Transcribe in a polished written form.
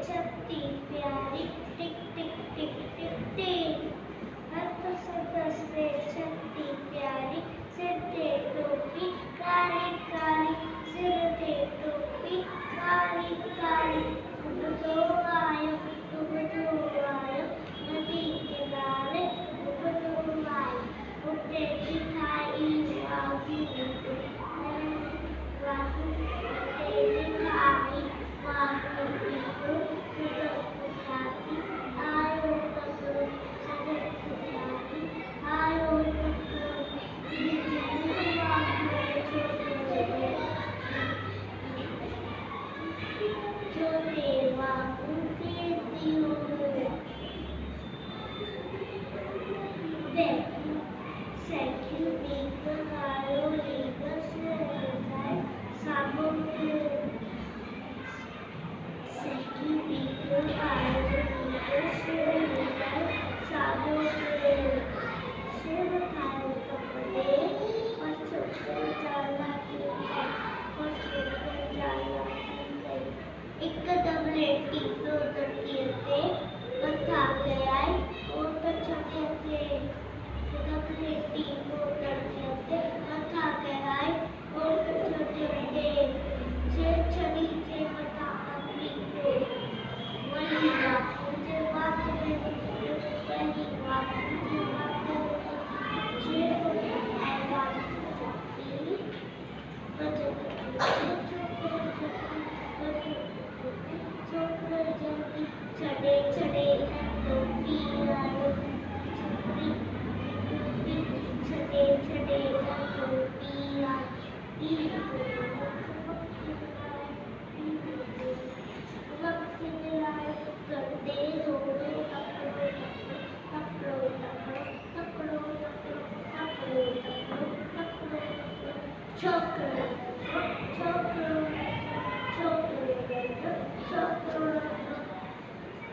छत्ती प्यारी टिक टिक टिक टिक टिक छत्ती प्यारी सिर ते टोपी कारी कारी सिर ते टोपी कारी कारी तुम तो आयो नदी किनारे तुम तो आयो उठे दिखाई वाहू वाहू उठे दिखाई वाहू आयो पकड़ो सजग पुजारी आयो पकड़ो जो देवा उनके दियो साइकिल लेकर आयो लेकर साबुन साइकिल लेकर आयो लेकर साबुन सिर खाए कपड़े और छोटे जाला एकदम लेटी तो तकिए थे कथा गया और तो छोटे थे एकदम लेटी तो तकिए थे कथा गया और तो छोटे थे जे छड़ी से कथा अपनी को वही बात मुझे बात में वही बात मुझे बात जे बात छड़े छड़े टोपी आयो छपरी छड़े छड़े टोपी वक्त दिलाए करते रोवे टकरो टकरो छोकरो छोकरो छोकरो छोकरो